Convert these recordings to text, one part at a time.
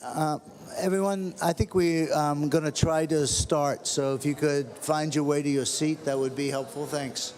Everyone, I think we're going to try to start, so if you could find your way to your seat, that would be helpful. Thanks.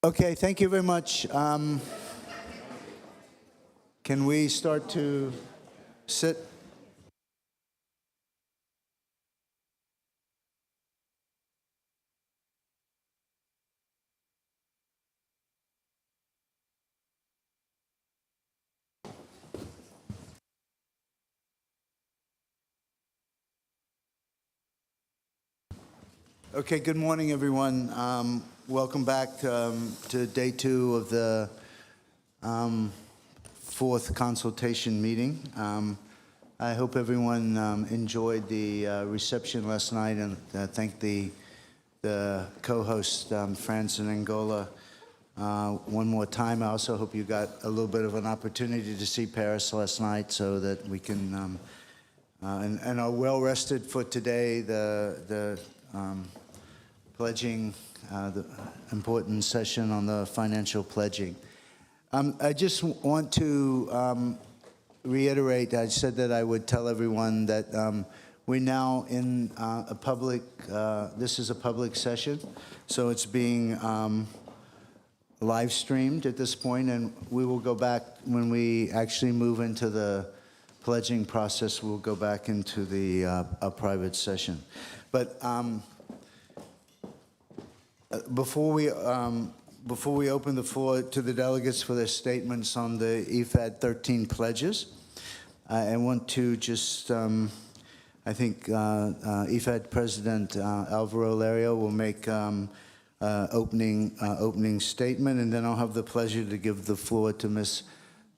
Okay, thank you very much. Can we start to sit? Okay, good morning, everyone. Welcome back to day 2 of the 4th consultation meeting. I hope everyone enjoyed the reception last night, and thank the co-host, France and Angola, one more time. I also hope you got a little bit of an opportunity to see Paris last night so that we can, and are well-rested for today, the pledging, the important session on the financial pledging. I just want to reiterate, I said that I would tell everyone that we're now in a public, this is a public session, so it's being live streamed at this point, and we will go back when we actually move into the pledging process, we'll go back into the a private session. But before we open the floor to the delegates for their statements on the IFAD13 pledges, I want to just, I think IFAD President Alvaro Lario will make opening statement, and then I'll have the pleasure to give the floor to Ms.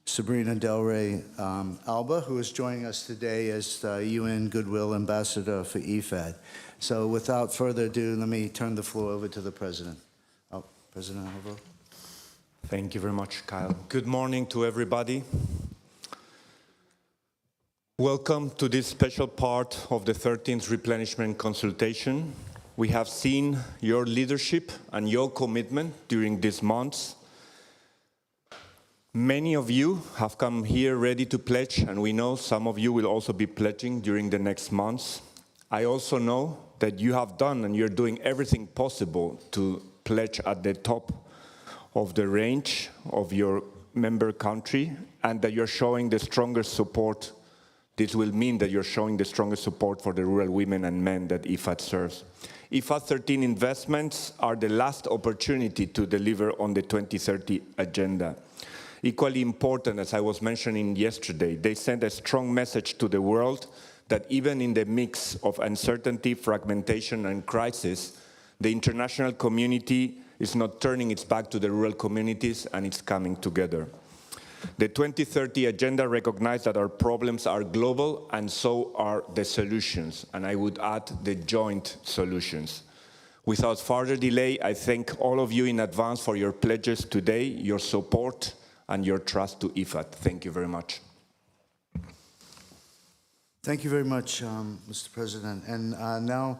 Sabrina Del Rey Alba, who is joining us today as the UN Goodwill Ambassador for IFAD. So without further ado, let me turn the floor over to the President. Oh, President Alba. Thank you very much, Kyle. Good morning to everybody. Welcome to this special part of the 13th replenishment consultation. We have seen your leadership and your commitment during these months. Many of you have come here ready to pledge, and we know some of you will also be pledging during the next months. I also know that you have done and you're doing everything possible to pledge at the top of the range of your member country, and that you're showing the strongest support. This will mean that you're showing the strongest support for the rural women and men that IFAD serves. IFAD13 investments are the last opportunity to deliver on the 2030 agenda. Equally important, as I was mentioning yesterday, they send a strong message to the world that even in the mix of uncertainty, fragmentation, and crisis, the international community It's not turning its back to the rural communities, and it's coming together. The 2030 Agenda recognizes that our problems are global, and so are the solutions, and I would add the joint solutions. Without further delay, I thank all of you in advance for your pledges today, your support, and your trust to IFAD. Thank you very much. Thank you very much, Mr. President. And now,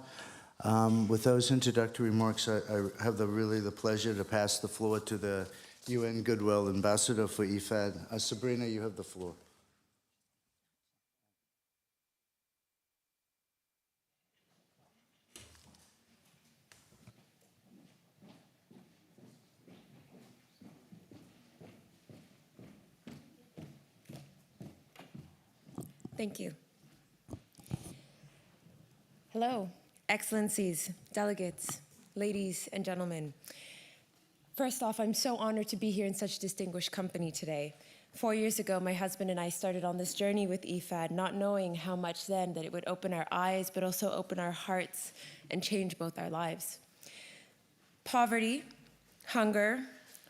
with those introductory remarks, I have really the pleasure to pass the floor to the UN Goodwill Ambassador for IFAD. Sabrina, you have the floor. Thank you. Hello, Excellencies, delegates, ladies and gentlemen. First off, I'm so honored to be here in such distinguished company today. 4 years ago, my husband and I started on this journey with IFAD, not knowing how much then that it would open our eyes, but also open our hearts and change both our lives. Poverty, hunger,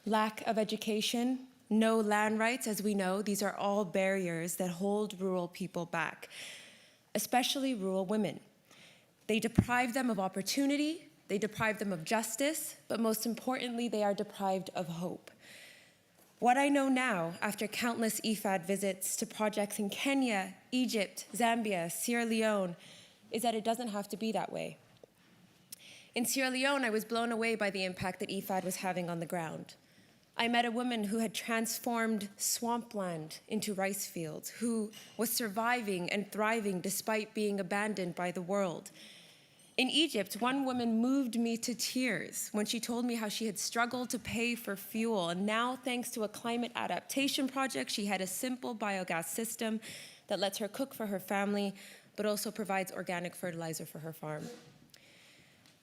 lack of education, no land rights, as we know, these are all barriers that hold rural people back, especially rural women. They deprive them of opportunity, they deprive them of justice, but most importantly, they are deprived of hope. What I know now, after countless IFAD visits to projects in Kenya, Egypt, Zambia, Sierra Leone, is that it doesn't have to be that way. In Sierra Leone, I was blown away by the impact that IFAD was having on the ground. I met a woman who had transformed swampland into rice fields, who was surviving and thriving despite being abandoned by the world. In Egypt, one woman moved me to tears when she told me how she had struggled to pay for fuel, and now, thanks to a climate adaptation project, she had a simple biogas system that lets her cook for her family, but also provides organic fertilizer for her farm.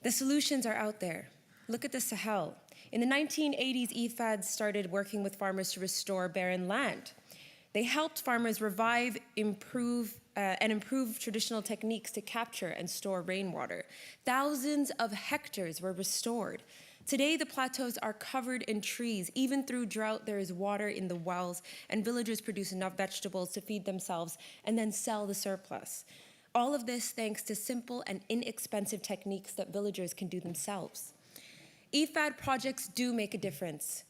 The solutions are out there. Look at the Sahel. In the 1980s, IFAD started working with farmers to restore barren land. They helped farmers revive, improve traditional techniques to capture and store rainwater. Thousands of hectares were restored. Today, the plateaus are covered in trees. Even through drought, there is water in the wells, and villagers produce enough vegetables to feed themselves and then sell the surplus. All of this thanks to simple and inexpensive techniques that villagers can do themselves. IFAD projects do make a difference.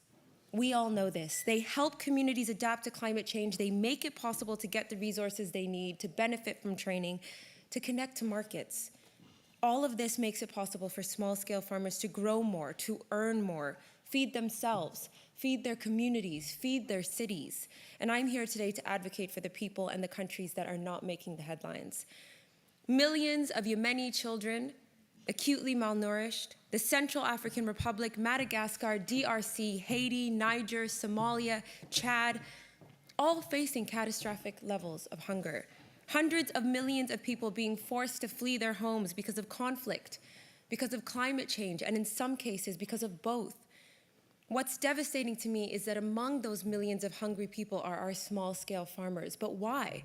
We all know this. They help communities adapt to climate change. They make it possible to get the resources they need, to benefit from training, to connect to markets. All of this makes it possible for small-scale farmers to grow more, to earn more, feed themselves, feed their communities, feed their cities. And I'm here today to advocate for the people and the countries that are not making the headlines. Millions of Yemeni children, acutely malnourished, the Central African Republic, Madagascar, DRC, Haiti, Niger, Somalia, Chad, all facing catastrophic levels of hunger. Hundreds of millions of people being forced to flee their homes because of conflict, because of climate change, and in some cases, because of both. What's devastating to me is that among those millions of hungry people are our small-scale farmers. But why?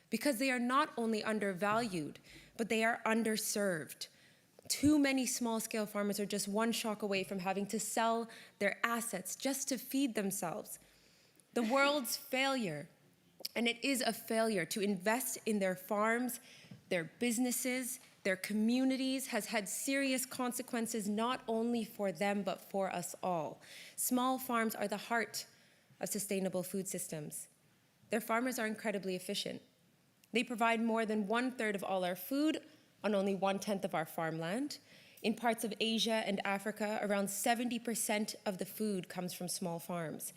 Because they are not only undervalued, but they are underserved. Too many small-scale farmers are just one shock away from having to sell their assets just to feed themselves. The world's failure, and it is a failure, to invest in their farms, their businesses, their communities, has had serious consequences not only for them, but for us all. Small farms are the heart of sustainable food systems. Their farmers are incredibly efficient. They provide more than 1/3 of all our food on only 1/10 of our farmland. In parts of Asia and Africa, around 70% of the food comes from small farms.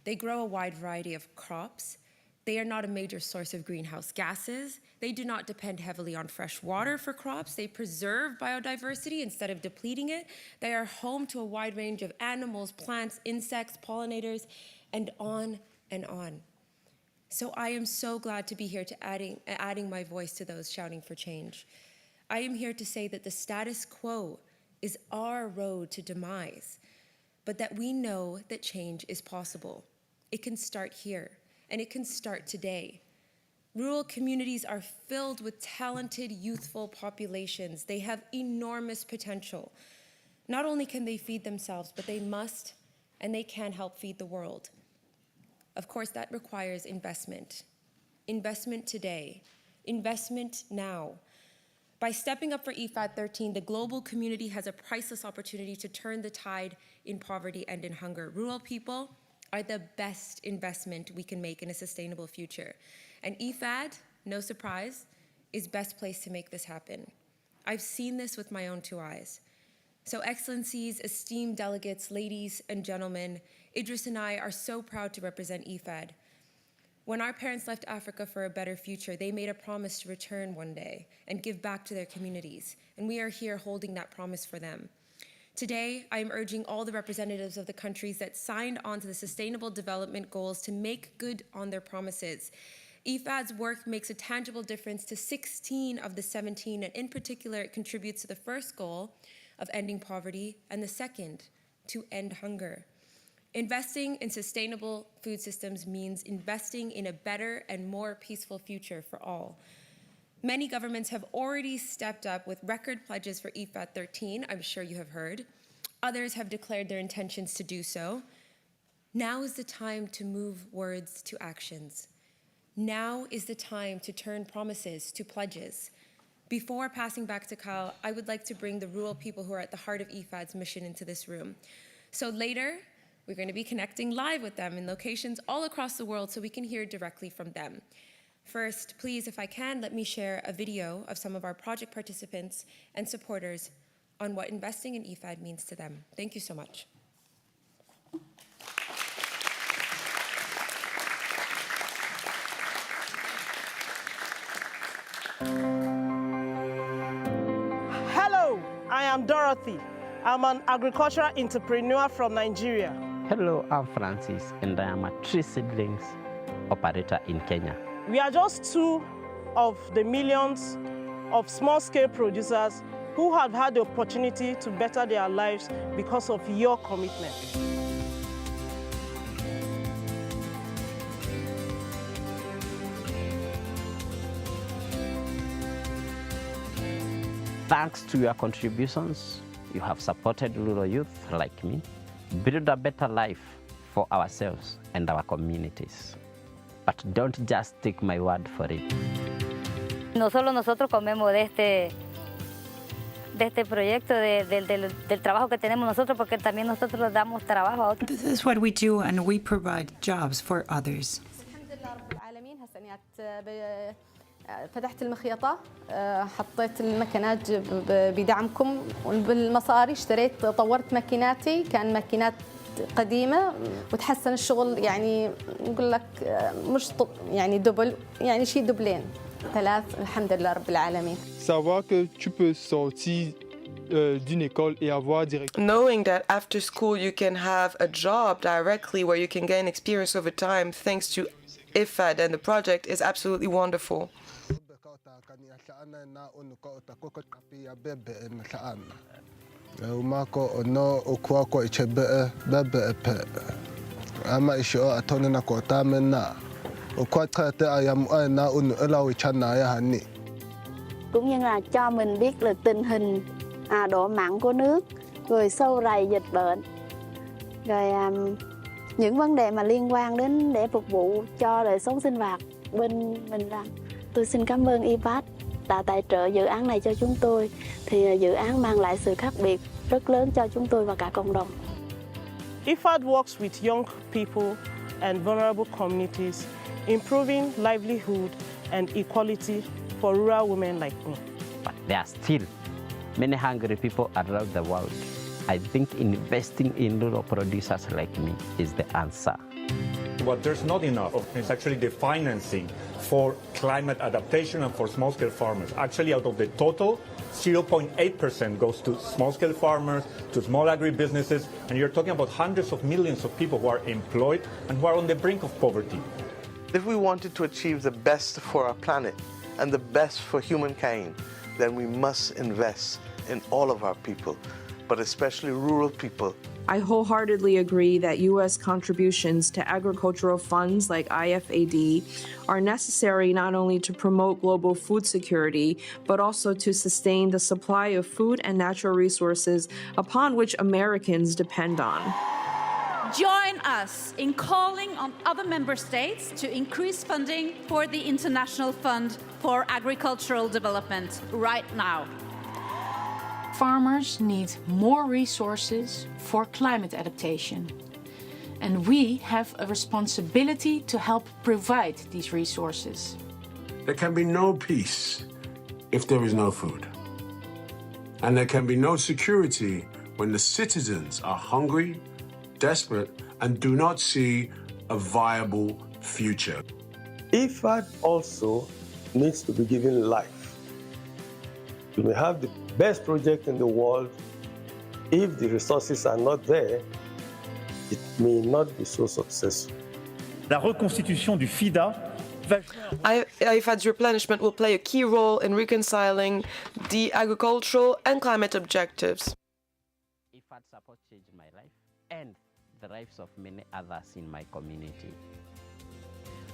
They grow a wide variety of crops. They are not a major source of greenhouse gases. They do not depend heavily on fresh water for crops. They preserve biodiversity instead of depleting it. They are home to a wide range of animals, plants, insects, pollinators, and on and on. So I am so glad to be here to adding my voice to those shouting for change. I am here to say that the status quo is our road to demise, but that we know that change is possible. It can start here, and it can start today. Rural communities are filled with talented, youthful populations. They have enormous potential. Not only can they feed themselves, but they must and they can help feed the world. Of course, that requires investment. Investment today. Investment now. By stepping up for IFAD13, the global community has a priceless opportunity to turn the tide in poverty and in hunger. Rural people are the best investment we can make in a sustainable future. And IFAD, no surprise, is best placed to make this happen. I've seen this with my own two eyes. So Excellencies, esteemed delegates, ladies and gentlemen, Idris and I are so proud to represent IFAD. When our parents left Africa for a better future, they made a promise to return one day and give back to their communities. And we are here holding that promise for them. Today, I am urging all the representatives of the countries that signed on to the Sustainable Development Goals to make good on their promises. IFAD's work makes a tangible difference to 16 of the 17, and in particular, it contributes to the first goal of ending poverty and the second, to end hunger. Investing in sustainable food systems means investing in a better and more peaceful future for all. Many governments have already stepped up with record pledges for IFAD13, I'm sure you have heard. Others have declared their intentions to do so. Now is the time to move words to actions. Now is the time to turn promises to pledges. Before passing back to Kyle, I would like to bring the rural people who are at the heart of IFAD's mission into this room. So later, we're going to be connecting live with them in locations all across the world so we can hear directly from them. First, please, if I can, let me share a video of some of our project participants and supporters on what investing in IFAD means to them. Thank you so much. Hello, I am Dorothy. I'm an agricultural entrepreneur from Nigeria. Hello, I'm Francis, and I am a tree seedlings operator in Kenya. We are just two of the millions of small-scale producers who have had the opportunity to better their lives because of your commitment. Thanks to your contributions, you have supported rural youth like me, build a better life for ourselves and our communities. But don't just take my word for it. No solo nosotros comemos de este proyecto, del trabajo que tenemos nosotros, porque también nosotros damos trabajo a otros. This is what we do, and we provide jobs for others. فتحت المخيطة، حطيت المكنات بدعمكم بالمصاري، اشتريت طورت ماكيناتي، كان ماكينات قديمة وتحسن الشغل، يعني نقول لك مش يعني دبل، يعني شيء دبلين ثلاث، الحمد لله رب العالمين. Savoir que tu peux sortir d'une école et avoir directement. Knowing that after school you can have a job directly where you can gain experience over time thanks to IFAD and the project is absolutely wonderful. Cũng như là cho mình biết được tình hình độ mặn của nước, rồi sâu rầy dịch bệnh, rồi những vấn đề mà liên quan đến để phục vụ cho đời sống sinh hoạt bên mình làm. Tôi xin cảm ơn IFAD đã tài trợ dự án này cho chúng tôi. Thì dự án mang lại sự khác biệt rất lớn cho chúng tôi và cả cộng đồng. IFAD works with young people and vulnerable communities, improving livelihood and equality for rural women like me. But there are still many hungry people around the world. I think investing in rural producers like me is the answer. What there's not enough of is actually the financing for climate adaptation and for small-scale farmers. Actually, out of the total, 0.8% goes to small-scale farmers, to small agribusinesses, and you're talking about hundreds of millions of people who are employed and who are on the brink of poverty. If we wanted to achieve the best for our planet and the best for humankind, then we must invest in all of our people, but especially rural people I wholeheartedly agree that U.S. contributions to agricultural funds like IFAD are necessary not only to promote global food security, but also to sustain the supply of food and natural resources upon which Americans depend on. Join us in calling on other member states to increase funding for the International Fund for Agricultural Development right now. Farmers need more resources for climate adaptation. And we have a responsibility to help provide these resources. There can be no peace if there is no food. And there can be no security when the citizens are hungry, desperate, and do not see a viable future. IFAD also needs to be given life. You may have the best project in the world. If the resources are not there, it may not be so successful. La reconstitution du FIDA IFAD's replenishment will play a key role in reconciling the agricultural and climate objectives. IFAD support changed my life and the lives of many others in my community.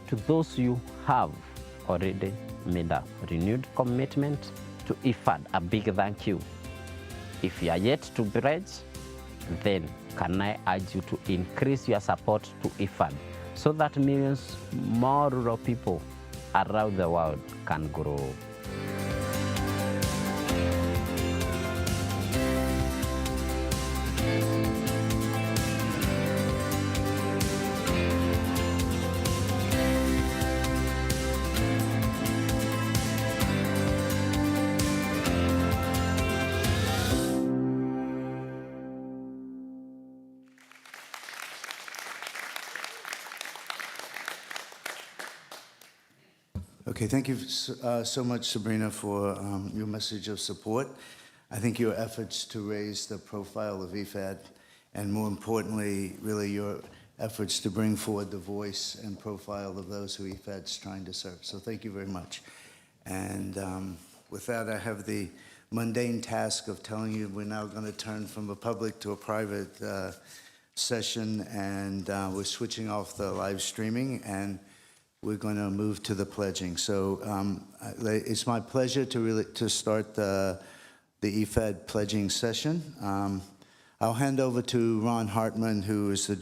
To those who have already made a renewed commitment to IFAD, a big thank you. If you are yet to pledge, then can I urge you to increase your support to IFAD so that millions more rural people around the world can grow. Okay, thank you so much, Sabrina, for your message of support. I think your efforts to raise the profile of IFAD, and more importantly, really your efforts to bring forward the voice and profile of those who IFAD's trying to serve. So thank you very much. And with that, I have the mundane task of telling you we're now going to turn from a public to a private session, and we're switching off the live streaming, and we're going to move to the pledging. So it's my pleasure to start the IFAD pledging session. I'll hand over to Ron Hartman, who is the